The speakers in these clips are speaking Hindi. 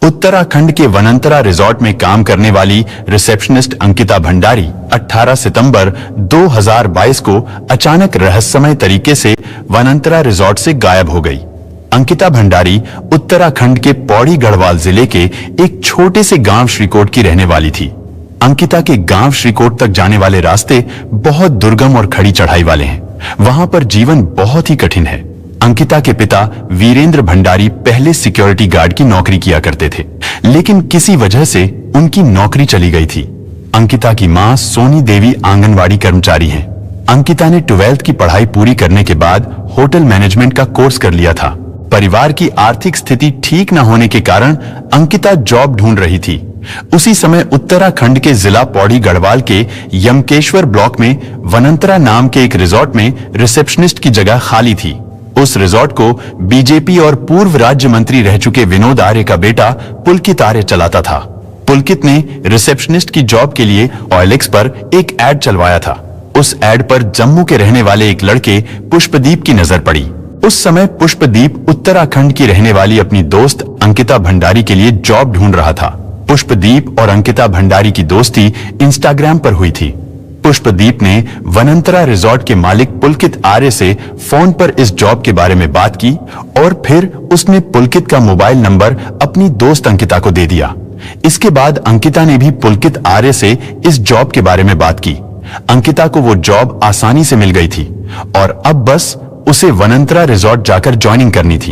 उत्तराखंड के वनंतरा रिजॉर्ट में काम करने वाली रिसेप्शनिस्ट अंकिता भंडारी 18 सितंबर 2022 को अचानक रहस्यमय तरीके से वनंतरा रिजॉर्ट से गायब हो गई। अंकिता भंडारी उत्तराखंड के पौड़ी गढ़वाल जिले के एक छोटे से गांव श्रीकोट की रहने वाली थी। अंकिता के गांव श्रीकोट तक जाने वाले रास्ते बहुत दुर्गम और खड़ी चढ़ाई वाले हैं। वहां पर जीवन बहुत ही कठिन है। अंकिता के पिता वीरेंद्र भंडारी पहले सिक्योरिटी गार्ड की नौकरी किया करते थे, लेकिन किसी वजह से उनकी नौकरी चली गई थी। अंकिता की मां सोनी देवी आंगनवाड़ी कर्मचारी हैं। अंकिता ने 12th की पढ़ाई पूरी करने के बाद होटल मैनेजमेंट का कोर्स कर लिया था। परिवार की आर्थिक स्थिति ठीक न होने के कारण अंकिता जॉब ढूंढ रही थी। उसी समय उत्तराखंड के जिला पौड़ी गढ़वाल के यमकेश्वर ब्लॉक में वनंतरा नाम के एक रिजॉर्ट में रिसेप्शनिस्ट की जगह खाली थी। उस रिजॉर्ट को बीजेपी और पूर्व राज्य मंत्री रह चुके विनोद आर्य का बेटा पुलकित आर्य चलाता था। पुलकित ने रिसेप्शनिस्ट की जॉब के लिए OLX पर एक एड चलवाया था। उस एड पर जम्मू के रहने वाले एक लड़के पुष्पदीप की नजर पड़ी। उस समय पुष्पदीप उत्तराखंड की रहने वाली अपनी दोस्त अंकिता भंडारी के लिए जॉब ढूंढ रहा था। पुष्पदीप और अंकिता भंडारी की दोस्ती इंस्टाग्राम पर हुई थी। पुष्पदीप ने वनंतरा रिजॉर्ट के मालिक पुलकित आर्य से फोन पर इस जॉब के बारे में बात की और फिर उसने पुलकित का मोबाइल नंबर अपनी दोस्त अंकिता को दे दिया। इसके बाद अंकिता ने भी पुलकित आर्य से इस जॉब के बारे में बात की। अंकिता को वो जॉब आसानी से मिल गई थी और अब बस उसे वनंतरा रिजॉर्ट जाकर ज्वाइनिंग करनी थी।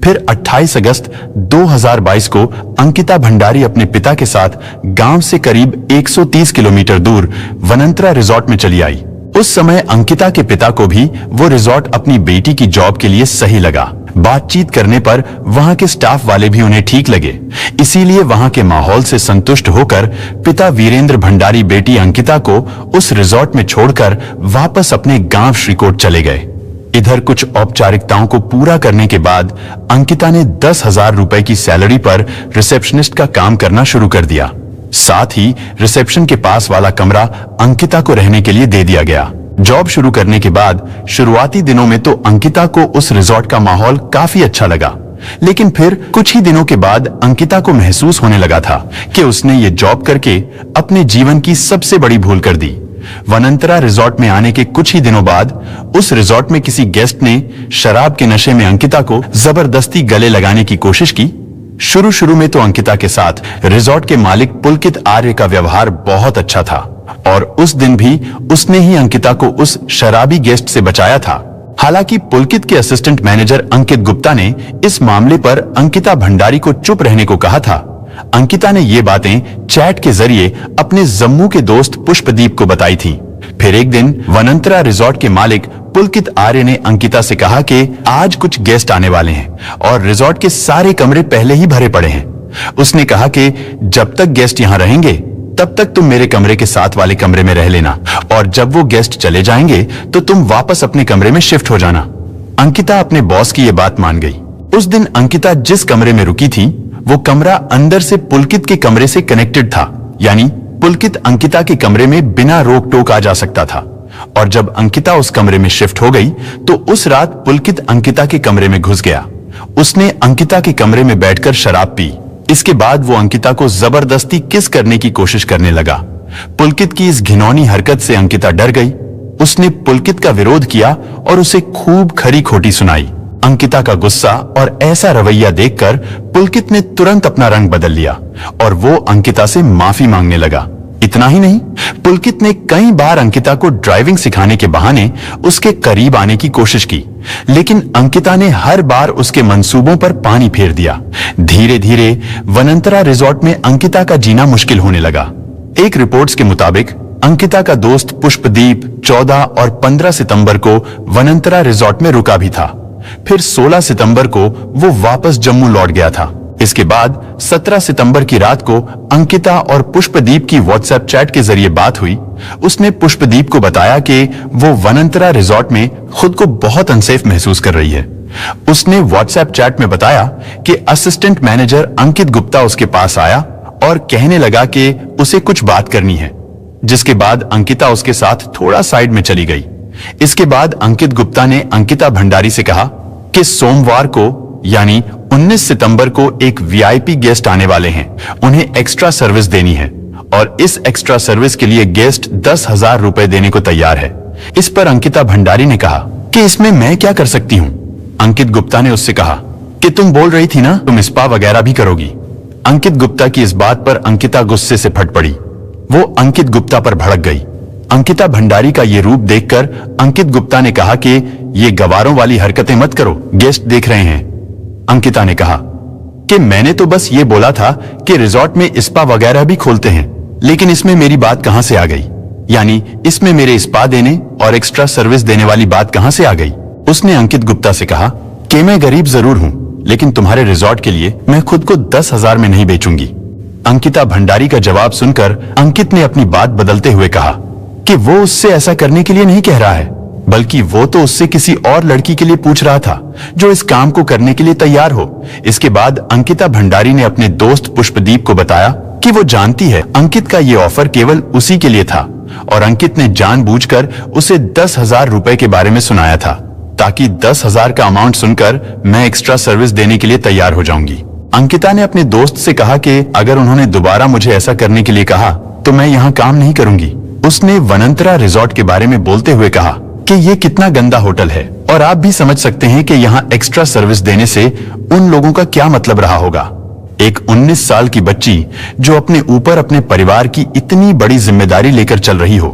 फिर 28 अगस्त 2022 को अंकिता भंडारी अपने पिता के साथ गांव से करीब 130 किलोमीटर दूर वनंतरा रिजॉर्ट में चली आई। उस समय अंकिता के पिता को भी वो रिजॉर्ट अपनी बेटी की जॉब के लिए सही लगा। बातचीत करने पर वहां के स्टाफ वाले भी उन्हें ठीक लगे, इसीलिए वहां के माहौल से संतुष्ट होकर पिता वीरेंद्र भंडारी बेटी अंकिता को उस रिजॉर्ट में छोड़कर वापस अपने गांव श्रीकोट चले गए। इधर कुछ औपचारिकताओं को पूरा करने के बाद अंकिता ने 10,000 रुपए की सैलरी पर रिसेप्शनिस्ट का काम करना शुरू कर दिया। साथ ही रिसेप्शन के पास वाला कमरा अंकिता को रहने के लिए दे दिया गया। जॉब शुरू करने के बाद शुरुआती दिनों में तो अंकिता को उस रिजॉर्ट का माहौल काफी अच्छा लगा, लेकिन फिर कुछ ही दिनों के बाद अंकिता को महसूस होने लगा था कि उसने ये जॉब करके अपने जीवन की सबसे बड़ी भूल कर दी। वनंतरा रिजॉर्ट में आने के कुछ ही दिनों बाद उस रिजॉर्ट में किसी गेस्ट ने शराब के नशे में अंकिता को जबरदस्ती गले लगाने की कोशिश की। शुरू में तो अंकिता के साथ रिजॉर्ट के मालिक पुलकित आर्य का व्यवहार बहुत अच्छा था और उस दिन भी उसने ही अंकिता को उस शराबी गेस्ट से बचाया था। हालांकि पुलकित के असिस्टेंट मैनेजर अंकित गुप्ता ने इस मामले पर अंकिता भंडारी को चुप रहने को कहा था। अंकिता ने ये बातें चैट के जरिए अपने जम्मू के दोस्त पुष्पदीप को बताई थी। फिर एक दिन वनंतरा रिजॉर्ट के मालिक पुलकित आर्य ने अंकिता से कहा कि आज कुछ गेस्ट आने वाले हैं और रिजॉर्ट के सारे कमरे पहले ही भरे पड़े हैं। उसने कहा कि जब तक गेस्ट यहाँ रहेंगे तब तक तुम मेरे कमरे के साथ वाले कमरे में रह लेना और जब वो गेस्ट चले जाएंगे तो तुम वापस अपने कमरे में शिफ्ट हो जाना। अंकिता अपने बॉस की ये बात मान गई। उस दिन अंकिता जिस कमरे में रुकी थी वो कमरा अंदर से पुलकित के कमरे से कनेक्टेड था, यानी पुलकित अंकिता के कमरे में बिना रोक टोक आ जा सकता था। और जब अंकिता उस कमरे में शिफ्ट हो गई तो उस रात पुलकित अंकिता के कमरे में घुस गया। उसने अंकिता के कमरे में बैठकर शराब पी। इसके बाद वो अंकिता को जबरदस्ती किस करने की कोशिश करने लगा। पुलकित की इस घिनौनी हरकत से अंकिता डर गई। उसने पुलकित का विरोध किया और उसे खूब खरी खोटी सुनाई। अंकिता का गुस्सा और ऐसा रवैया देखकर पुलकित ने तुरंत अपना रंग बदल लिया और वो अंकिता से माफी मांगने लगा। इतना ही नहीं, पुलकित ने कई बार अंकिता को ड्राइविंग सिखाने के बहाने उसके करीब आने की कोशिश की, लेकिन अंकिता ने हर बार उसके मंसूबों पर पानी फेर दिया। धीरे धीरे वनंतरा रिजॉर्ट में अंकिता का जीना मुश्किल होने लगा। एक रिपोर्ट्स के मुताबिक अंकिता का दोस्त पुष्पदीप 14 और 15 सितंबर को वनंतरा रिजॉर्ट में रुका भी था। फिर 16 सितंबर को वो वापस जम्मू लौट गया था। इसके बाद 17 सितंबर की रात को अंकिता और पुष्पदीप की व्हाट्सएप चैट के जरिए बात हुई। उसने पुष्पदीप को बताया कि वो वनंतरा रिजॉर्ट में खुद को बहुत अनसेफ महसूस कर रही है। उसने व्हाट्सएप चैट में बताया कि असिस्टेंट मैनेजर अंकित गुप्ता उसके पास आया और कहने लगा कि उसे कुछ बात करनी है, जिसके बाद अंकिता उसके साथ थोड़ा साइड में चली गई। इसके बाद अंकित गुप्ता ने अंकिता भंडारी से कहा कि सोमवार को यानी 19 सितंबर को एक वीआईपी गेस्ट आने वाले हैं, उन्हें एक्स्ट्रा सर्विस देनी है और इस एक्स्ट्रा सर्विस के लिए गेस्ट 10,000 रुपए देने को तैयार है। इस पर अंकिता भंडारी ने कहा कि इसमें मैं क्या कर सकती हूँ। अंकित गुप्ता ने उससे कहा कि तुम बोल रही थी ना तुम स्पा वगैरह भी करोगी। अंकित गुप्ता की इस बात पर अंकिता गुस्से से फट पड़ी। वो अंकित गुप्ता पर भड़क गई। अंकिता भंडारी का ये रूप देखकर अंकित गुप्ता ने कहा कि ये गवारों वाली हरकतें मत करो, गेस्ट देख रहे हैं। अंकिता ने कहा कि मैंने तो बस ये बोला था कि रिजॉर्ट में स्पा वगैरह भी खोलते हैं, लेकिन इसमें मेरी बात कहां से आ गई, यानी इसमें मेरे स्पा देने और एक्स्ट्रा सर्विस देने वाली बात कहां से आ गई। उसने अंकित गुप्ता से कहा कि मैं गरीब जरूर हूं, लेकिन तुम्हारे रिजॉर्ट के लिए मैं खुद को 10,000 में नहीं बेचूंगी। अंकिता भंडारी का जवाब सुनकर अंकित ने अपनी बात बदलते हुए कहा कि वो उससे ऐसा करने के लिए नहीं कह रहा है, बल्कि वो तो उससे किसी और लड़की के लिए पूछ रहा था जो इस काम को करने के लिए तैयार हो। इसके बाद अंकिता भंडारी ने अपने दोस्त पुष्पदीप को बताया कि वो जानती है अंकित का ये ऑफर केवल उसी के लिए था और अंकित ने जानबूझकर उसे 10,000 रुपए के बारे में सुनाया था ताकि 10,000 का अमाउंट सुनकर मैं एक्स्ट्रा सर्विस देने के लिए तैयार हो जाऊंगी। अंकिता ने अपने दोस्त से कहा कि अगर उन्होंने दोबारा मुझे ऐसा करने के लिए कहा तो मैं यहाँ काम नहीं करूंगी। उसने वनंतरा रिजॉर्ट के बारे में बोलते हुए कहा कि ये कितना गंदा होटल है और आप भी समझ सकते हैं कि यहाँ एक्स्ट्रा सर्विस देने से उन लोगों का क्या मतलब रहा होगा। एक 19 साल की बच्ची जो अपने ऊपर अपने परिवार की इतनी बड़ी जिम्मेदारी लेकर चल रही हो,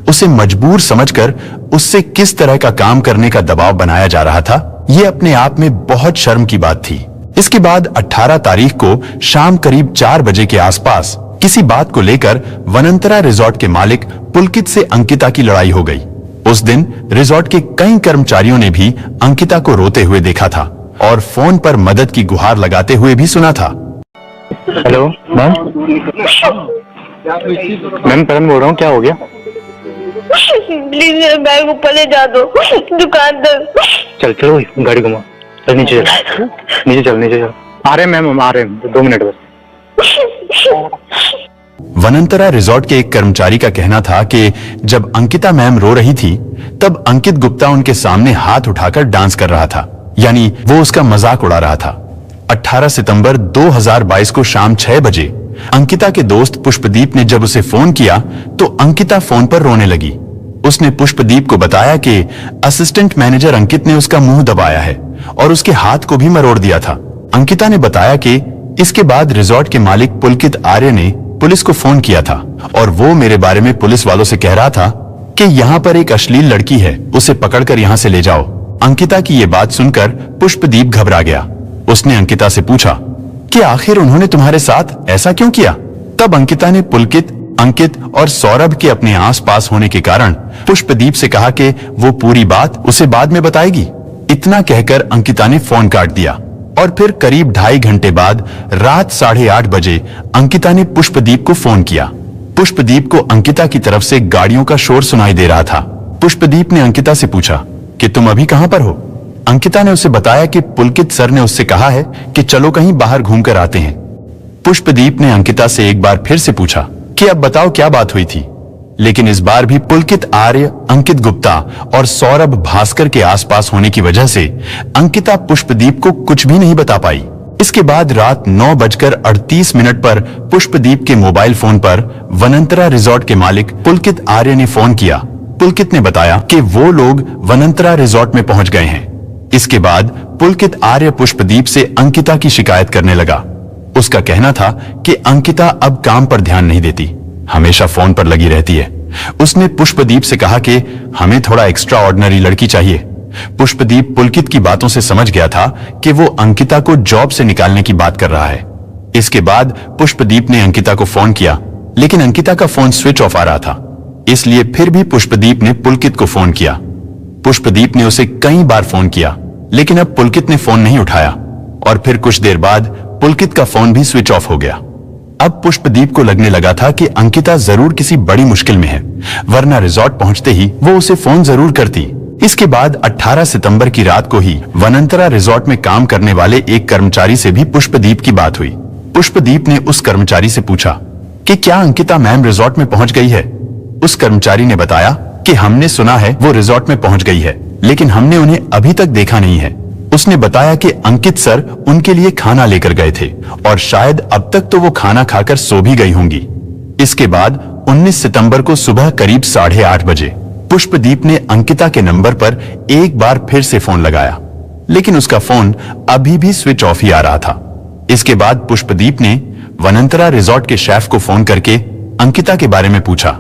उसे मजबूर समझकर उससे किस तरह का काम करने का दबाव बनाया जा रहा था, ये अपने आप में बहुत शर्म की बात थी। इसके बाद 18 तारीख को शाम करीब 4 बजे के आसपास किसी बात को लेकर वनंतरा रिजॉर्ट के मालिक पुलकित से अंकिता की लड़ाई हो गई। उस दिन रिजॉर्ट के कई कर्मचारियों ने भी अंकिता को रोते हुए देखा था और फोन पर मदद की गुहार लगाते हुए भी सुना था। हेलो मैम, मैम परम बोल रहा हूँ, क्या हो गया? प्लीज मेरा बैग ऊपर ले जा दो दुकान तक। चल चलो गाड़ी घुमा, चल नीचे चल, नीचे चल, नीचे चल। आ रहे हैं मैम, हम आ रहे हैं, 2 मिनट बस। वनंतरा रिजॉर्ट के एक कर्मचारी का कहना था कि जब अंकिता मैम रो रही थी तब अंकित गुप्ता उनके सामने हाथ उठाकर डांस कर रहा था, यानी वो उसका मजाक उड़ा रहा था। 18 सितंबर 2022 को शाम 6 बजे अंकिता के दोस्त पुष्पदीप ने जब उसे फोन किया तो अंकिता फोन पर रोने लगी। उसने पुष्पदीप को बताया कि असिस्टेंट मैनेजर अंकित ने उसका मुंह दबाया है और उसके हाथ को भी मरोड़ दिया था। अंकिता ने बताया कि इसके बाद रिजॉर्ट के मालिक पुलकित आर्य ने पुलिस को फोन किया था और वो मेरे बारे में पुलिस वालों से कह रहा था कि यहाँ पर एक अश्लील लड़की है, उसे पकड़कर यहाँ से ले जाओ। अंकिता की ये बात सुनकर पुष्पदीप घबरा गया। उसने अंकिता से पूछा कि आखिर उन्होंने तुम्हारे साथ ऐसा क्यों किया। तब अंकिता ने पुलकित, अंकित और सौरभ के अपने आसपास होने के कारण पुष्पदीप से कहा कि वो पूरी बात उसे बाद में बताएगी। इतना कहकर अंकिता ने फोन काट दिया और फिर करीब 2.5 घंटे बाद रात 8:30 बजे अंकिता ने पुष्पदीप को फोन किया। पुष्पदीप को अंकिता की तरफ से गाड़ियों का शोर सुनाई दे रहा था। पुष्पदीप ने अंकिता से पूछा कि तुम अभी कहां पर हो। अंकिता ने उसे बताया कि पुलकित सर ने उससे कहा है कि चलो कहीं बाहर घूमकर आते हैं। पुष्पदीप ने अंकिता से एक बार फिर से पूछा कि अब बताओ क्या बात हुई थी, लेकिन इस बार भी पुलकित आर्य, अंकित गुप्ता और सौरभ भास्कर के आसपास होने की वजह से अंकिता पुष्पदीप को कुछ भी नहीं बता पाई। इसके बाद रात 9:38 पर पुष्पदीप के मोबाइल फोन पर वनंतरा रिजॉर्ट के मालिक पुलकित आर्य ने फोन किया। पुलकित ने बताया कि वो लोग वनंतरा रिजॉर्ट में पहुंच गए हैं। इसके बाद पुलकित आर्य पुष्पदीप से अंकिता की शिकायत करने लगा। उसका कहना था कि अंकिता अब काम पर ध्यान नहीं देती, हमेशा फोन पर लगी रहती है। उसने पुष्पदीप से कहा कि हमें थोड़ा एक्स्ट्रा ऑर्डिनरी लड़की चाहिए। पुष्पदीप पुलकित की बातों से समझ गया था कि वो अंकिता को जॉब से निकालने की बात कर रहा है। इसके बाद पुष्पदीप ने अंकिता को फोन किया, लेकिन अंकिता का फोन स्विच ऑफ आ रहा था। इसलिए फिर भी पुष्पदीप ने पुलकित को फोन किया। पुष्पदीप ने उसे कई बार फोन किया, लेकिन अब पुलकित ने फोन नहीं उठाया और फिर कुछ देर बाद पुलकित का फोन भी स्विच ऑफ हो गया। अब पुष्पदीप को लगने लगा था कि अंकिता जरूर किसी बड़ी मुश्किल में है, वरना रिजॉर्ट पहुंचते ही वो उसे फोन जरूर करती। इसके बाद 18 सितंबर की रात को ही वनांतरा रिजॉर्ट में काम करने वाले एक कर्मचारी से भी पुष्पदीप की बात हुई। पुष्पदीप ने उस कर्मचारी से पूछा कि क्या अंकिता मैम रिजॉर्ट में पहुंच गई है। उस कर्मचारी ने बताया कि हमने सुना है वो रिजॉर्ट में पहुंच गई है, लेकिन हमने उन्हें अभी तक देखा नहीं है। उसने बताया कि अंकित सर उनके लिए खाना लेकर गए थे और शायद अब तक तो वो खाना खाकर सो भी गई होंगी। इसके बाद 19 सितंबर को सुबह करीब 8:30 बजे पुष्पदीप ने अंकिता के नंबर पर एक बार फिर से फोन लगाया, लेकिन उसका फोन अभी भी स्विच ऑफ ही आ रहा था। इसके बाद पुष्पदीप ने वनांतरा रिजॉर्ट के शेफ को फोन करके अंकिता के बारे में पूछा।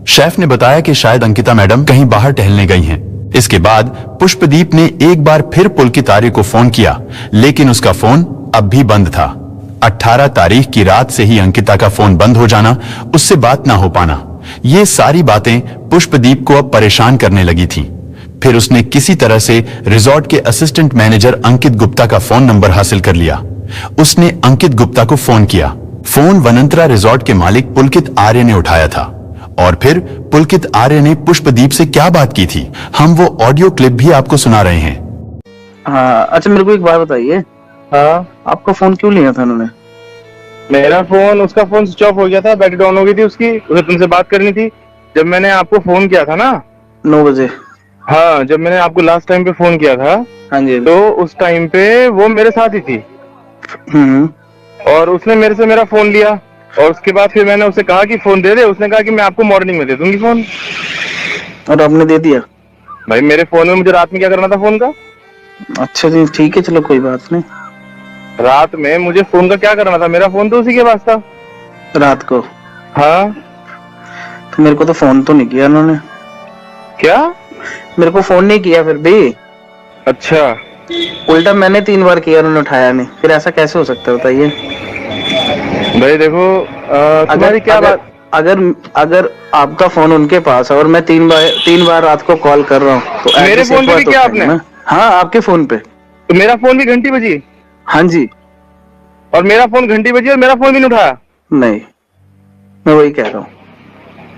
शेफ ने बताया कि शायद अंकिता मैडम कहीं बाहर टहलने गई हैं। इसके बाद पुष्पदीप ने एक बार फिर पुलकित आर्य को फोन किया, लेकिन उसका फोन अब भी बंद था। 18 तारीख की रात से ही अंकिता का फोन बंद हो जाना, उससे बात ना हो पाना, ये सारी बातें पुष्पदीप को अब परेशान करने लगी थी। फिर उसने किसी तरह से रिजॉर्ट के असिस्टेंट मैनेजर अंकित गुप्ता का फोन नंबर हासिल कर लिया। उसने अंकित गुप्ता को फोन किया। फोन वनांतरा रिजॉर्ट के मालिक पुलकित आर्य ने उठाया था और फिर पुलकित आर्य ने पुष्पदीप से क्या बात की थी, हम वो ऑडियो क्लिप भी आपको सुना रहे हैं। हाँ, अच्छा मेरे को एक बात बताइए। हाँ, आपका फोन क्यों लिया था उन्होंने? मेरा फोन, उसका फोन स्विच ऑफ हो गया था, बैटरी डाउन हो गई थी उसकी, उसे तुमसे बात करनी थी। जब मैंने आपको फोन किया था ना 9 बजे। हाँ, जब मैंने आपको लास्ट टाइम पे फोन किया था, हाँ जी। तो उस टाइम पे वो मेरे साथ ही थी हम्म। और उसने मेरे से मेरा फोन लिया और उसके बाद फिर मैंने उसे कहा कि फोन दे दे। उसने कहा कि मैं आपको मॉर्निंग में दे दूंगी फोन। और आपने दे दिया? भाई मेरे फोन में मुझे रात में क्या करना था फोन का? अच्छा जी, ठीक है, चलो कोई बात नहीं। रात में मुझे फोन का क्या करना था? मेरा फोन तो उसी के पास था। रात को? हाँ। तो मेरे को तो फोन तो नहीं किया उन्होंने। क्या? मेरे को फोन नहीं किया फिर भी। अच्छा, उल्टा मैंने 3 बार किया, उन्होंने उठाया नहीं। फिर ऐसा कैसे हो सकता है बताइए? भाई देखो, तुम्हारी क्या बात? अगर आपका फोन उनके पास है और मैं 3 बार रात को कॉल कर रहा हूँ तो मेरे फोन पे भी किया आपने? हाँ, आपके फोन पे। तो मेरा फोन भी घंटी बजी? हाँ जी। और मेरा फोन घंटी बजी और मेरा फोन भी नहीं उठाया? नहीं, मैं वही कह रहा हूँ।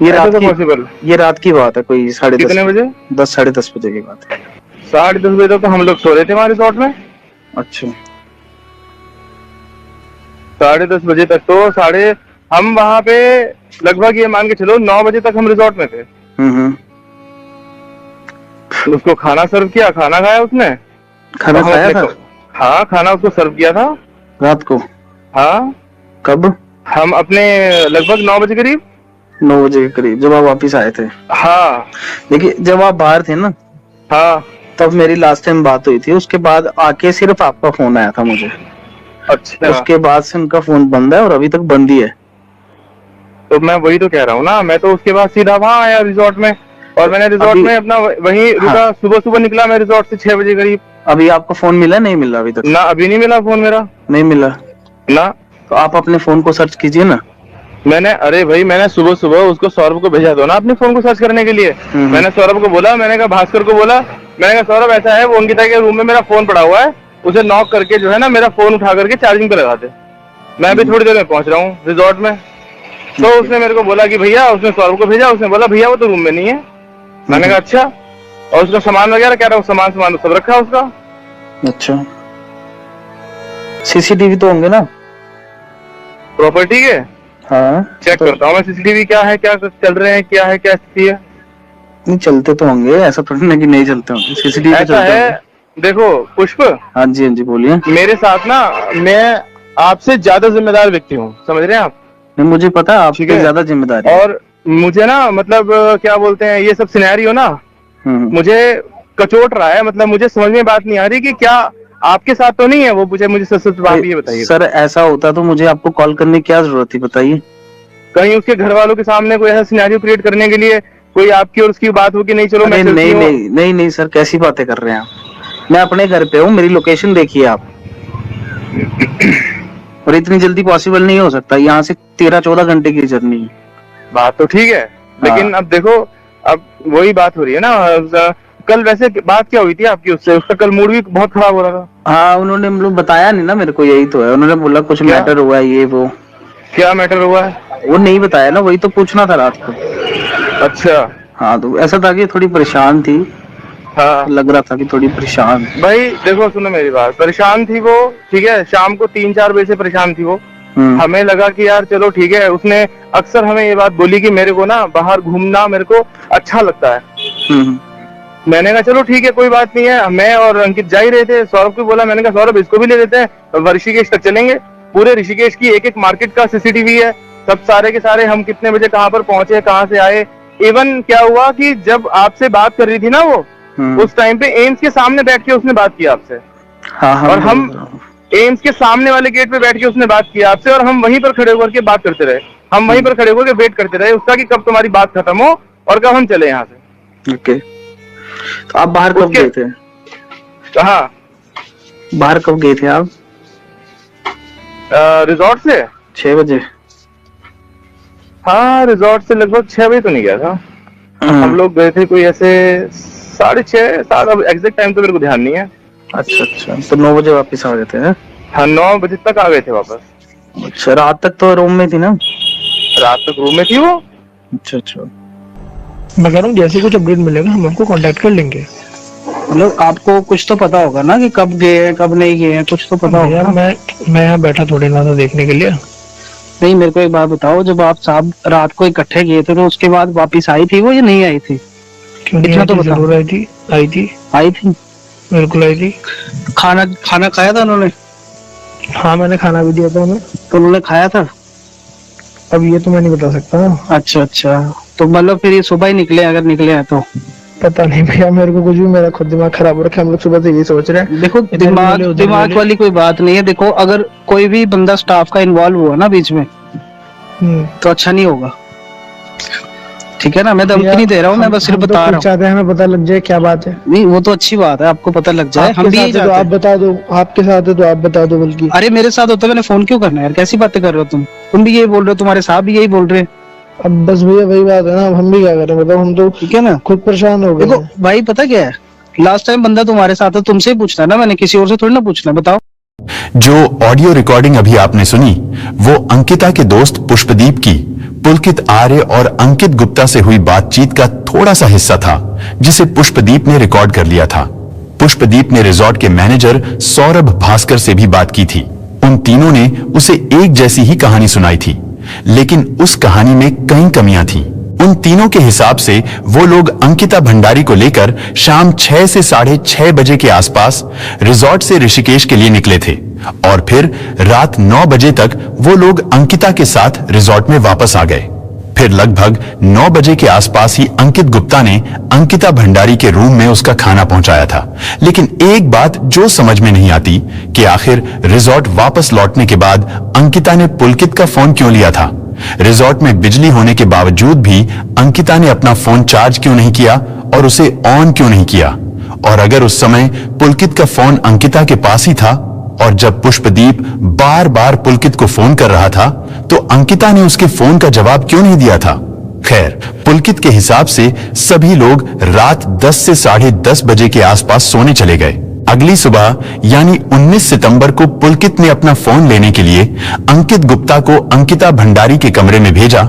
ये रात की बात है, कोई 10:30 कितने बजे? 10, 10:30 बजे की बात है। 10:30 बजे तक तो हम लोग सो रहे थे हमारे रिजॉर्ट में। अच्छा। 10:30 बजे तक तो हम वहां पे लगभग ये मान के चलो 9 बजे तक हम रिजॉर्ट में थे। उसको खाना सर्व किया, खाना खाया उसने। खाना खाया था? हाँ, खाना उसको सर्व किया था रात को। हाँ। कब? हम अपने लगभग 9 बजे करीब। 9 बजे के करीब जब आप वापिस आए थे? हाँ। देखिए, जब आप बाहर थे ना, हाँ, तब मेरी लास्ट टाइम बात हुई थी। उसके बाद आके सिर्फ आपका फोन आया था मुझे। अच्छा। उसके बाद से उनका फोन बंद है और अभी तक बंद ही है। तो मैं वही तो कह रहा हूँ ना, मैं तो उसके बाद सीधा वहां आया रिजॉर्ट में और मैंने रिजॉर्ट में अपना वहीं रुका। हाँ। सुबह निकला मैं रिजॉर्ट से 6 बजे करीब। अभी आपको फोन मिला? नहीं मिला अभी तक? ना, अभी नहीं मिला फोन मेरा। नहीं मिला ना। तो आप अपने फोन को सर्च कीजिए ना। अरे भाई, मैंने सुबह उसको सौरभ को भेजा दो ना अपने फोन को सर्च करने के लिए। मैंने सौरभ को बोला, मैंने कहा भास्कर को बोला, मैंने कहा सौरभ ऐसा है, वो अंकिता के रूम में मेरा फोन पड़ा हुआ है, उसे नॉक करके जो है ना मेरा फोन उठा करके चार्जिंग पे लगा दे। मैं अभी थोड़ी देर में पहुंच रहा हूँ रिजॉर्ट में। तो उसने मेरे को बोला कि भैया, उसने सौरभ को भेजा, उसने बोला भैया वो तो रूम में नहीं है। मैंने कहा अच्छा। और उसका सामान वगैरह कह रहा हूँ, सामान सब रखा है उसका। अच्छा, सीसीटीवी तो होंगे ना प्रॉपर्टी के? हाँ, चेक करता हूँ मैं सीसीटीवी क्या है, क्या चल रहे हैं, क्या है, क्या स्थिति है। नहीं चलते तो होंगे, ऐसा थोड़ी ना कि नहीं चलते होंगे। सीसीटीवी ऐसा है, देखो पुष्प। हाँ जी, हाँ जी, बोलिए। मेरे साथ ना, मैं आपसे ज्यादा जिम्मेदार व्यक्ति हूँ, समझ रहे हैं आप? नहीं, मुझे पता है आपसे ज्यादा जिम्मेदारी है। और मुझे ना मतलब क्या बोलते हैं, ये सब सिनेरियो ना मुझे कचोट रहा है। मतलब मुझे समझ में बात नहीं आ रही कि क्या आपके साथ तो नहीं है वो। मुझे सच बात ये बताइए। सर, ऐसा होता तो मुझे आपको कॉल करने की क्या जरूरत थी, बताइए। कहीं उसके घर वालों के सामने कोई ऐसा सिनेरियो क्रिएट करने के लिए कोई आपकी और उसकी बात हो कि नहीं चलो मैं नहीं नहीं नहीं नहीं सर, कैसी बातें कर रहे हैं आप? मैं अपने घर पे हूँ, मेरी लोकेशन देखिए आप। और इतनी जल्दी पॉसिबल नहीं हो सकता, यहाँ से 13-14 घंटे की जर्नी है। बात तो ठीक है, लेकिन अब देखो, अब वही बात हो रही है ना। कल वैसे बात क्या हुई थी आपकी उससे? उसका कल मूड भी बहुत खराब हो रहा था। हाँ, उन्होंने मतलब बताया नहीं ना मेरे को, यही तो है। उन्होंने बोला कुछ मैटर हुआ है, ये वो। क्या मैटर हुआ है? वो नहीं बताया ना, वही तो पूछना था रात को। अच्छा। हाँ, तो ऐसा था कि थोड़ी परेशान थी हाँ लग रहा था कि थोड़ी परेशान। भाई देखो सुनो मेरी बात, परेशान थी वो, ठीक है, शाम को 3-4 बजे से परेशान थी वो। हमें लगा कि यार चलो ठीक है, उसने अक्सर हमें ये बात बोली कि मेरे को ना बाहर घूमना मेरे को अच्छा लगता है। मैंने कहा चलो ठीक है कोई बात नहीं है, मैं और अंकित जा ही रहे थे। सौरभ को बोला, मैंने कहा सौरभ इसको भी ले लेते हैं, ऋषिकेश तक चलेंगे। पूरे ऋषिकेश की एक एक मार्केट का सीसीटीवी है, सब सारे के सारे, हम कितने बजे कहाँ पर पहुंचे, कहाँ से आए। इवन क्या हुआ कि जब आपसे बात कर रही थी ना वो, उस टाइम पे एम्स के सामने बैठ के उसने बात की आपसे। हाँ, और हम एम्स के सामने वाले गेट पे बैठ के उसने बात की आपसे, और हम वहीं पर खड़े होकर के बात करते रहे। हम वहीं पर खड़े होकर के वेट करते रहे उसका कि कब तुम्हारी बात खत्म हो और कब हम चले यहाँ से। ओके, तो आप बाहर कब गए थे? कहाँ बाहर कब गए थे आप? रिजॉर्ट से 6 बजे। हाँ, रिजॉर्ट से लगभग 6 बजे तो नहीं गया था। हम लोग गए थे कोई ऐसे 6:30, 7, अब एग्जैक्ट टाइम तो मेरे को ध्यान नहीं है। अच्छा, तो 9 बजे वापस आ गए थे? हाँ 9 बजे तक आ गए थे वापस। अच्छा, रात तक तो रूम में थी ना? रात तक रूम में थी वो। अच्छा, मैं कह रहा हूँ जैसे कुछ अपडेट मिलेगा हम आपको कांटेक्ट कर लेंगे। मतलब आपको कुछ तो पता होगा ना कि कब गए हैं कब नहीं गए हैं, कुछ तो पता होगा। मैं यहाँ बैठा थोड़ी ना था देखने के लिए। नहीं, मेरे को एक बात बताओ, जब आप साहब रात को इकट्ठे गए थे तो उसके बाद वापस आई थी वो या नहीं आई थी? क्यों नहीं इतना आई तो थी? बताओ। जरूर आई थी, बिल्कुल आई थी। खाना खाया था उन्होंने? हाँ मैंने खाना भी दिया था उन्हें। तो उन्होंने खाया था? अब ये तो मैं नहीं बता सकता। अच्छा, तो मतलब फिर ये सुबह ही निकले, अगर निकले हैं तो? पता नहीं भैया, मेरे को कुछ भी, मेरा खुद दिमाग खराब हो रखा है। हम लोग सुबह से यही सोच रहे हैं। देखो, दिमाग वाली कोई बात नहीं है। देखो, अगर कोई भी बंदा स्टाफ का इन्वॉल्व हुआ ना बीच में तो अच्छा नहीं होगा, ठीक है ना? मैं धमकी नहीं दे रहा हूँ, मैं बस सिर्फ बता रहा हूँ। चाहते हैं हमें पता लग जाए क्या बात है। नहीं, वो तो अच्छी बात है, आपको पता लग जाए। हम भी यही चाहते हैं। आप बता दो, आपके साथ है तो आप बता दो। बल्कि अरे मेरे साथ होता मैंने फोन क्यों करना है यार? कैसी बातें कर रहे हो तुम भी यही बोल रहे हो, तुम्हारे साहब भी यही बोल रहे हैं। अब बस भैया वही बात है ना, हम भी क्या करें बताओ, हम तो ठीक है ना, खुद परेशान हो गए। देखो भाई, पता क्या है, लास्ट टाइम बंदा तुम्हारे साथ है, तुमसे ही पूछना है ना, मैंने किसी और से थोड़ी ना पूछना। बताओ। जो ऑडियो रिकॉर्डिंग अभी आपने सुनी वो अंकिता के दोस्त पुष्पदीप की पुलकित आर्य और अंकित गुप्ता से हुई बातचीत का थोड़ा सा हिस्सा था, जिसे पुष्पदीप ने रिकॉर्ड कर लिया था। पुष्पदीप ने रिजॉर्ट के मैनेजर सौरभ भास्कर से भी बात की थी। उन तीनों ने उसे एक जैसी ही कहानी सुनाई थी, लेकिन उस कहानी में कई कमियां थीं। उन तीनों के हिसाब से वो लोग अंकिता भंडारी को लेकर शाम 6 से 6:30 बजे के आसपास रिजॉर्ट से ऋषिकेश के लिए निकले थे और फिर रात 9 बजे तक वो लोग अंकिता के साथ रिजॉर्ट में वापस आ गए। फिर लगभग 9 बजे के आसपास ही अंकित गुप्ता ने अंकिता भंडारी के रूम में उसका खाना पहुंचाया था। लेकिन एक बात जो समझ में नहीं आती कि आखिर रिजॉर्ट वापस लौटने के बाद अंकिता ने पुलकित का फोन क्यों लिया था। रिजॉर्ट में बिजली होने के बावजूद भी अंकिता ने अपना फोन चार्ज क्यों नहीं किया और उसे ऑन क्यों नहीं किया। और अगर उस समय पुलकित का फोन अंकिता के पास ही था और जब पुष्पदीप बार बार पुलकित को फोन कर रहा था तो अंकिता ने उसके फोन का जवाब क्यों नहीं दिया था। खैर, पुलकित के हिसाब से सभी लोग रात 10 से 10:30 बजे के आसपास सोने चले गए। अगली सुबह यानी 19 सितंबर को पुलकित ने अपना फोन लेने के लिए अंकित गुप्ता को अंकिता भंडारी के कमरे में भेजा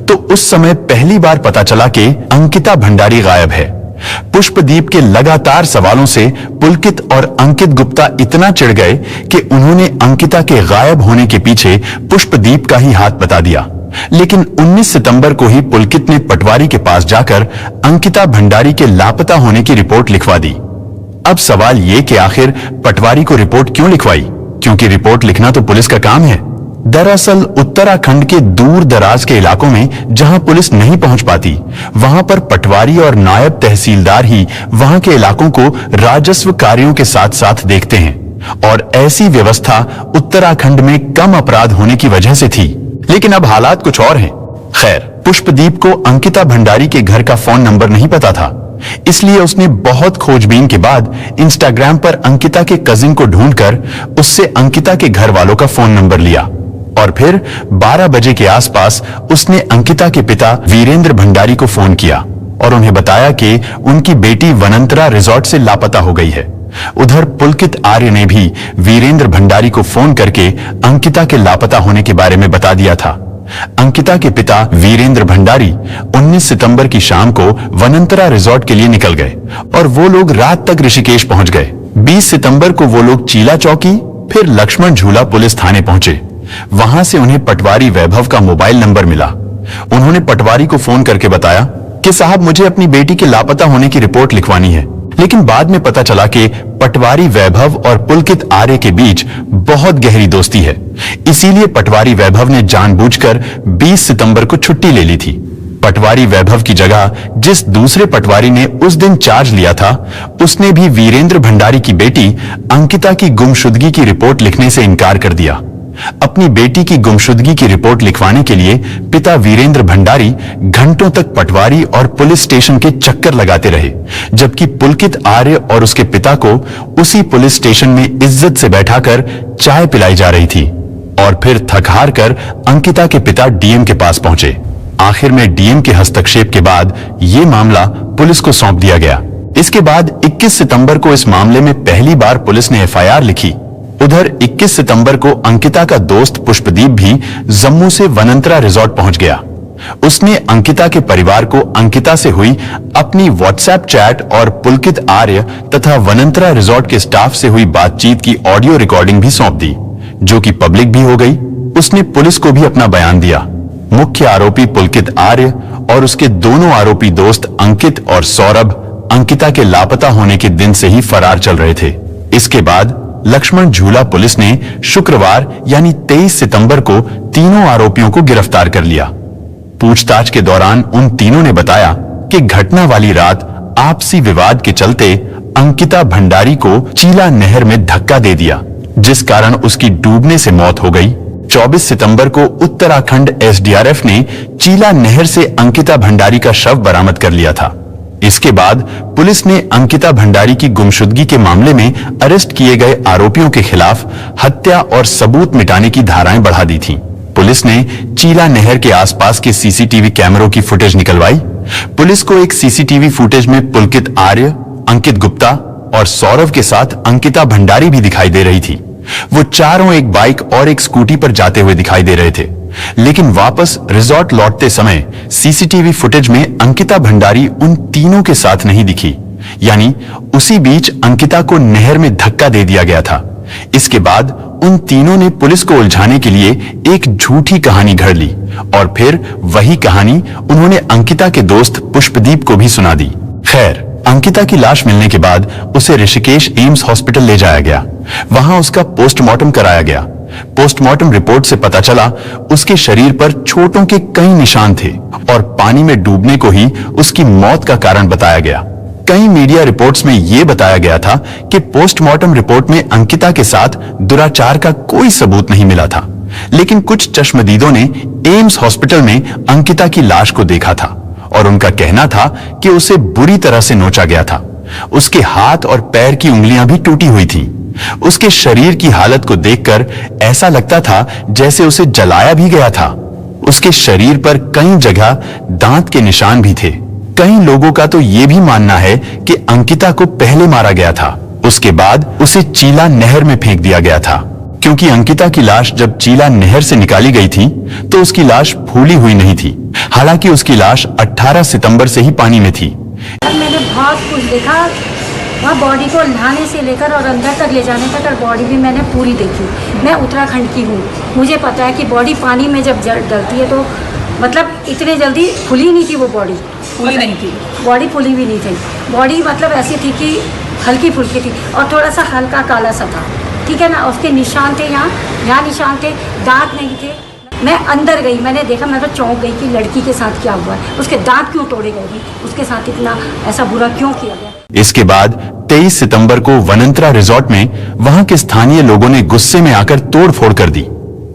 तो उस समय पहली बार पता चला कि अंकिता भंडारी गायब है। पुष्पदीप के लगातार सवालों से पुलकित और अंकित गुप्ता इतना चिढ़ गए कि उन्होंने अंकिता के गायब होने के पीछे पुष्पदीप का ही हाथ बता दिया। लेकिन 19 सितंबर को ही पुलकित ने पटवारी के पास जाकर अंकिता भंडारी के लापता होने की रिपोर्ट लिखवा दी। अब सवाल ये कि आखिर पटवारी को रिपोर्ट क्यों लिखवाई, क्योंकि रिपोर्ट लिखना तो पुलिस का काम है। दरअसल उत्तराखंड के दूर दराज के इलाकों में जहां पुलिस नहीं पहुंच पाती, वहां पर पटवारी और नायब तहसीलदार ही वहां के इलाकों को राजस्व कार्यों के साथ साथ देखते हैं और ऐसी व्यवस्था उत्तराखंड में कम अपराध होने की वजह से थी। लेकिन अब हालात कुछ और हैं। खैर, पुष्पदीप को अंकिता भंडारी के घर का फोन नंबर नहीं पता था, इसलिए उसने बहुत खोजबीन के बाद इंस्टाग्राम पर अंकिता के कजिन को ढूंढकर उससे अंकिता के घर वालों का फोन नंबर लिया और फिर 12 बजे के आसपास उसने अंकिता के पिता वीरेंद्र भंडारी को फोन किया और उन्हें बताया कि उनकी बेटी वनंतरा रिजॉर्ट से लापता हो गई है। उधर पुलकित आर्य ने भी वीरेंद्र भंडारी को फोन करके अंकिता के लापता होने के बारे में बता दिया था। अंकिता के पिता वीरेंद्र भंडारी 19 सितंबर की शाम को वनंतरा रिजॉर्ट के लिए निकल गए और वो लोग रात तक ऋषिकेश पहुंच गए। 20 सितंबर को वो लोग चीला चौकी फिर लक्ष्मण झूला पुलिस थाने पहुंचे। वहां से उन्हें पटवारी वैभव का मोबाइल नंबर मिला। उन्होंने पटवारी को फोन करके बताया कि साहब मुझे अपनी बेटी के लापता होने की रिपोर्ट लिखवानी है। लेकिन बाद में पता चला कि पटवारी वैभव और पुलकित आर्य के बीच बहुत गहरी दोस्ती है। इसीलिए पटवारी वैभव ने जानबूझकर 20 सितंबर को छुट्टी ले ली थी। पटवारी वैभव की जगह जिस दूसरे पटवारी ने उस दिन चार्ज लिया था, उसने भी वीरेंद्र भंडारी की बेटी अंकिता की गुमशुदगी की रिपोर्ट लिखने से इनकार कर दिया। अपनी बेटी की गुमशुदगी की रिपोर्ट लिखवाने के लिए पिता वीरेंद्र भंडारी घंटों तक पटवारी और पुलिस स्टेशन के चक्कर लगाते रहे, जबकि पुलकित आर्य और उसके पिता को उसी पुलिस स्टेशन में इज्जत से बैठाकर चाय पिलाई जा रही थी। और फिर थक हार कर अंकिता के पिता डीएम के पास पहुंचे। आखिर में डीएम के हस्तक्षेप के बाद ये मामला पुलिस को सौंप दिया गया। इसके बाद 21 सितंबर को इस मामले में पहली बार पुलिस ने एफआईआर लिखी। उधर 21 सितंबर को अंकिता का दोस्त पुष्पदीप भी जम्मू से वनंतरा रिजॉर्ट पहुंच गया। उसने अंकिता के परिवार को अंकिता से हुई अपनी व्हाट्सएप चैट और पुलकित आर्य तथा वनंतरा रिजॉर्ट के स्टाफ से हुई बातचीत की ऑडियो रिकॉर्डिंग भी सौंप दी, जो कि पब्लिक भी हो गई। उसने पुलिस को भी अपना बयान दिया। मुख्य आरोपी पुलकित आर्य और उसके दोनों आरोपी दोस्त अंकित और सौरभ अंकिता के लापता होने के दिन से ही फरार चल रहे थे। इसके बाद लक्ष्मण झूला पुलिस ने शुक्रवार यानी 23 सितंबर को तीनों आरोपियों को गिरफ्तार कर लिया। पूछताछ के दौरान उन तीनों ने बताया कि घटना वाली रात आपसी विवाद के चलते अंकिता भंडारी को चीला नहर में धक्का दे दिया, जिस कारण उसकी डूबने से मौत हो गई। 24 सितंबर को उत्तराखंड एसडीआरएफ ने चीला नहर से अंकिता भंडारी का शव बरामद कर लिया था। इसके बाद पुलिस ने अंकिता भंडारी की गुमशुदगी के मामले में अरेस्ट किए गए आरोपियों के खिलाफ हत्या और सबूत मिटाने की धाराएं बढ़ा दी थीं। पुलिस ने चीला नहर के आसपास के सीसीटीवी कैमरों की फुटेज निकलवाई। पुलिस को एक सीसीटीवी फुटेज में पुलकित आर्य, अंकित गुप्ता और सौरभ के साथ अंकिता भंडारी भी दिखाई दे रही थी। वो चारों एक बाइक और एक स्कूटी पर जाते हुए दिखाई दे रहे थे। लेकिन वापस रिजॉर्ट लौटते समय सीसीटीवी फुटेज में अंकिता भंडारी उन तीनों के साथ नहीं दिखी, यानी उसी बीच अंकिता को नहर में धक्का दे दिया गया था। इसके बाद उन तीनों ने पुलिस को उलझाने के लिए एक झूठी कहानी घड़ ली और फिर वही कहानी उन्होंने अंकिता के दोस्त पुष्पदीप को भी सुना दी। खैर, अंकिता की लाश मिलने के बाद उसे ऋषिकेश एम्स हॉस्पिटल ले जाया गया। वहां उसका पोस्टमार्टम कराया गया। पोस्टमार्टम रिपोर्ट से पता चला उसके शरीर पर चोटों के कई निशान थे और पानी में डूबने को ही उसकी मौत का कारण बताया गया। कई मीडिया रिपोर्ट्स में यह बताया गया था कि पोस्टमार्टम रिपोर्ट में अंकिता के साथ दुराचार का कोई सबूत नहीं मिला था, लेकिन कुछ चश्मदीदों ने एम्स हॉस्पिटल में अंकिता की लाश को देखा था और उनका कहना था कि उसे बुरी तरह से नोचा गया था। उसके हाथ और पैर की उंगलियां भी टूटी हुई थीं। उसके शरीर की हालत को देखकर ऐसा लगता था जैसे उसे जलाया भी गया था। उसके शरीर पर कई जगह दांत के निशान भी थे। कई लोगों का तो ये भी मानना है कि अंकिता को पहले मारा गया था, उसके बाद उसे चीला नहर में फेंक दिया गया था। क्योंकि अंकिता की लाश जब चीला नहर से निकाली गई थी तो उसकी लाश फूली हुई नहीं थी। हालांकि उसकी लाश 18 सितंबर से ही पानी में थी। मैंने बहुत कुछ देखा, वहाँ बॉडी को नहाने से लेकर और अंदर तक ले जाने तक, और बॉडी भी मैंने पूरी देखी। मैं उत्तराखंड की हूँ, मुझे पता है कि बॉडी पानी में जब डलती है तो मतलब इतने जल्दी फुली नहीं थी वो बॉडी, फुली नहीं थी बॉडी, फुली भी नहीं थी बॉडी, मतलब ऐसी थी कि हल्की फुल्की थी और थोड़ा सा हल्का काला सा था, ठीक है ना। उसके निशान थे, यहाँ निशान थे, दांत नहीं थे। मैं अंदर गई, मैंने देखा, मैं तो चौंक गई कि लड़की के साथ क्या हुआ है, उसके दांत क्यों तोड़े गए थे, उसके साथ इतना ऐसा बुरा क्यों किया गया। इसके बाद 23 सितंबर को वनंतरा रिजॉर्ट में वहां के स्थानीय लोगों ने गुस्से में आकर तोड़फोड़ कर दी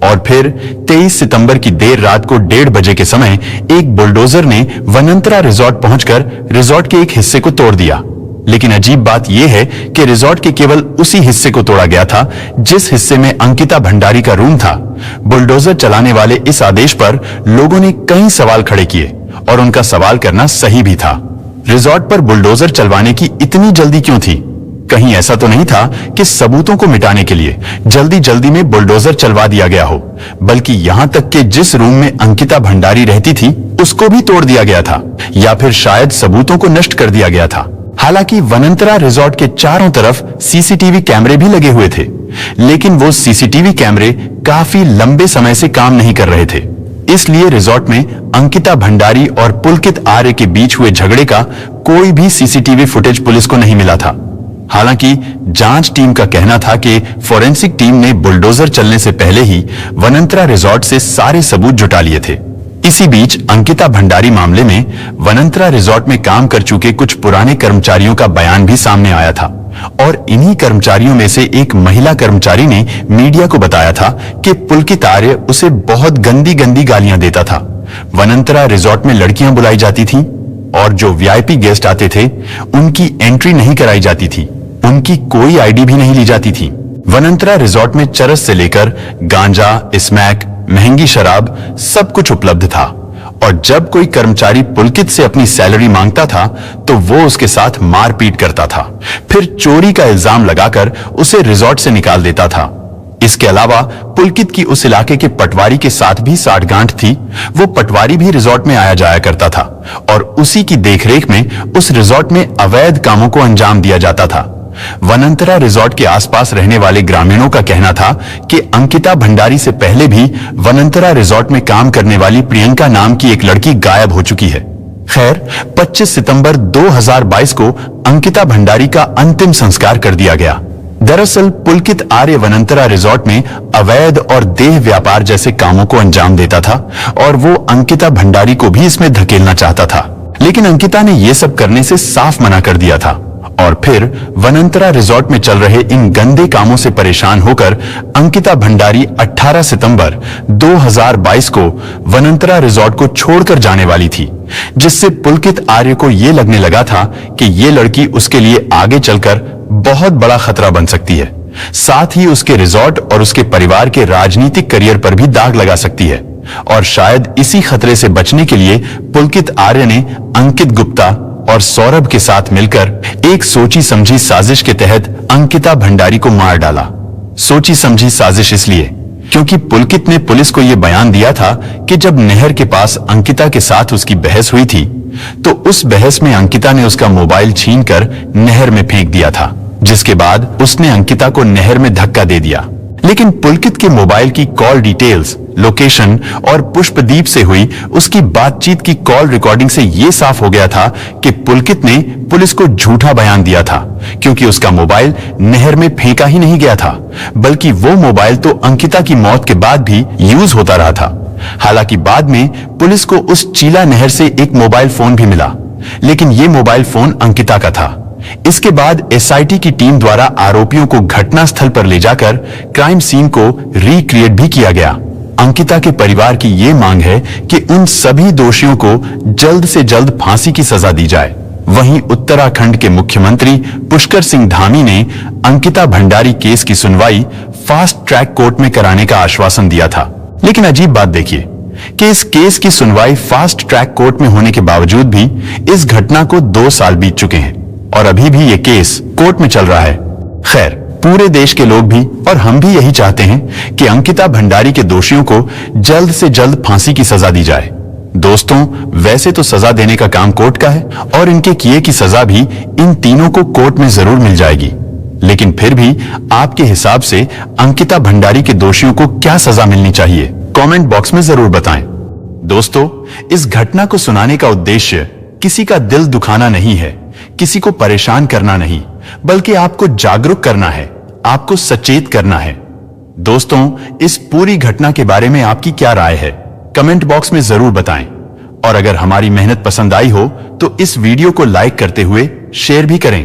और फिर 23 सितंबर की देर रात को 1:30 बजे के समय एक बुलडोजर ने वनंतरा रिजॉर्ट पहुंचकर रिजॉर्ट के एक हिस्से को तोड़ दिया। लेकिन अजीब बात यह है कि रिजॉर्ट के केवल उसी हिस्से को तोड़ा गया था जिस हिस्से में अंकिता भंडारी का रूम था। बुलडोजर चलाने वाले इस आदेश पर लोगों ने कई सवाल खड़े किए और उनका सवाल करना सही भी था। रिजॉर्ट पर बुलडोजर चलवाने की इतनी जल्दी क्यों थी? कहीं ऐसा तो नहीं था कि सबूतों को मिटाने के लिए जल्दी जल्दी में बुलडोजर चलवा दिया गया हो, बल्कि यहां तक कि जिस रूम में अंकिता भंडारी रहती थी उसको भी तोड़ दिया गया था, या फिर शायद सबूतों को नष्ट कर दिया गया था। हालांकि वनंतरा रिजॉर्ट के चारों तरफ सीसीटीवी कैमरे भी लगे हुए थे, लेकिन वो सीसीटीवी कैमरे काफी लंबे समय से काम नहीं कर रहे थे। इसलिए रिजॉर्ट में अंकिता भंडारी और पुलकित आर्य के बीच हुए झगड़े का कोई भी सीसीटीवी फुटेज पुलिस को नहीं मिला था। हालांकि जांच टीम का कहना था कि फोरेंसिक टीम ने बुलडोजर चलने से पहले ही वनंतरा रिजॉर्ट से सारे सबूत जुटा लिए थे। इसी बीच अंकिता भंडारी मामले में वनंतरा रिजॉर्ट में काम कर चुके कुछ पुराने कर्मचारियों का बयान भी सामने आया था, और इन्हीं कर्मचारियों में से एक महिला कर्मचारी ने मीडिया को बताया था कि पुलकित आर्य उसे बहुत गंदी गंदी गालियां देता था। वनंतरा रिजॉर्ट में लड़कियां बुलाई जाती थीं और जो वीआईपी गेस्ट आते थे उनकी एंट्री नहीं कराई जाती थी, उनकी कोई आईडी भी नहीं ली जाती थी। वनंतरा रिजॉर्ट में चरस से लेकर गांजा, स्मैक, महंगी शराब सब कुछ उपलब्ध था, और जब कोई कर्मचारी पुलकित से अपनी सैलरी मांगता था तो वो उसके साथ मारपीट करता था, फिर चोरी का इल्जाम लगाकर उसे रिजॉर्ट से निकाल देता था। इसके अलावा पुलकित की उस इलाके के पटवारी के साथ भी साठगांठ थी। वो पटवारी भी रिजॉर्ट में आया जाया करता था और उसी की देखरेख में उस रिजॉर्ट में अवैध कामों को अंजाम दिया जाता था। वनंतरा रिजॉर्ट के आसपास रहने वाले ग्रामीणों का कहना था कि अंकिता भंडारी से पहले भी वनंतरा रिजॉर्ट में काम करने वाली प्रियंका नाम की एक लड़की गायब हो चुकी है। खैर, 25 सितंबर 2022 को अंकिता भंडारी का अंतिम संस्कार कर दिया गया। दरअसल पुलकित आर्य वनंतरा रिजॉर्ट में अवैध और देह व्यापार जैसे कामों को अंजाम देता था, और वो अंकिता भंडारी को भी इसमें धकेलना चाहता था, लेकिन अंकिता ने ये सब करने से साफ मना कर दिया था। और फिर वनंतरा रिजॉर्ट में चल रहे इन गंदे कामों से परेशान होकर अंकिता भंडारी 18 सितंबर 2022 को वनंतरा रिजॉर्ट को छोड़कर जाने वाली थी, जिससे पुलकित आर्य को यह लगने लगा था कि ये लड़की उसके लिए आगे चलकर बहुत बड़ा खतरा बन सकती है, साथ ही उसके रिजॉर्ट और उसके परिवार के राजनीतिक करियर पर भी दाग लगा सकती है। और शायद इसी खतरे से बचने के लिए पुलकित आर्य ने अंकित गुप्ता और सौरभ के साथ मिलकर एक सोची समझी साजिश के तहत अंकिता भंडारी को मार डाला। सोची समझी साजिश इसलिए क्योंकि पुलकित ने पुलिस को यह बयान दिया था कि जब नहर के पास अंकिता के साथ उसकी बहस हुई थी तो उस बहस में अंकिता ने उसका मोबाइल छीनकर नहर में फेंक दिया था, जिसके बाद उसने अंकिता को नहर में धक्का दे दिया। लेकिन पुलकित के मोबाइल की कॉल डिटेल्स, लोकेशन और पुष्पदीप से हुई उसकी बातचीत की कॉल रिकॉर्डिंग से यह साफ हो गया था कि पुलकित ने पुलिस को झूठा बयान दिया था, क्योंकि उसका मोबाइल नहर में फेंका ही नहीं गया था, बल्कि वो मोबाइल तो अंकिता की मौत के बाद भी यूज होता रहा था। हालांकि बाद में पुलिस को उस चीला नहर से एक मोबाइल फोन भी मिला, लेकिन ये मोबाइल फोन अंकिता का था। इसके बाद एसआईटी की टीम द्वारा आरोपियों को घटनास्थल पर ले जाकर क्राइम सीन को रिक्रिएट भी किया गया। अंकिता के परिवार की ये मांग है कि उन सभी दोषियों को जल्द से जल्द फांसी की सजा दी जाए। वहीं उत्तराखंड के मुख्यमंत्री पुष्कर सिंह धामी ने अंकिता भंडारी केस की सुनवाई फास्ट ट्रैक कोर्ट में कराने का आश्वासन दिया था। लेकिन अजीब बात देखिए कि इस केस की सुनवाई फास्ट ट्रैक कोर्ट में होने के बावजूद भी इस घटना को 2 साल बीत चुके हैं और अभी भी ये केस कोर्ट में चल रहा है। खैर, पूरे देश के लोग भी और हम भी यही चाहते हैं कि अंकिता भंडारी के दोषियों को जल्द से जल्द फांसी की सजा दी जाए। दोस्तों, वैसे तो सजा देने का काम कोर्ट का है और इनके किए की सजा भी इन तीनों को कोर्ट में जरूर मिल जाएगी, लेकिन फिर भी आपके हिसाब से अंकिता भंडारी के दोषियों को क्या सजा मिलनी चाहिए, कमेंट बॉक्स में जरूर बताएं। दोस्तों, इस घटना को सुनाने का उद्देश्य किसी का दिल दुखाना नहीं है, किसी को परेशान करना नहीं, बल्कि आपको जागरूक करना है, आपको सचेत करना है। दोस्तों, इस पूरी घटना के बारे में आपकी क्या राय है, कमेंट बॉक्स में जरूर बताएं। और अगर हमारी मेहनत पसंद आई हो तो इस वीडियो को लाइक करते हुए शेयर भी करें।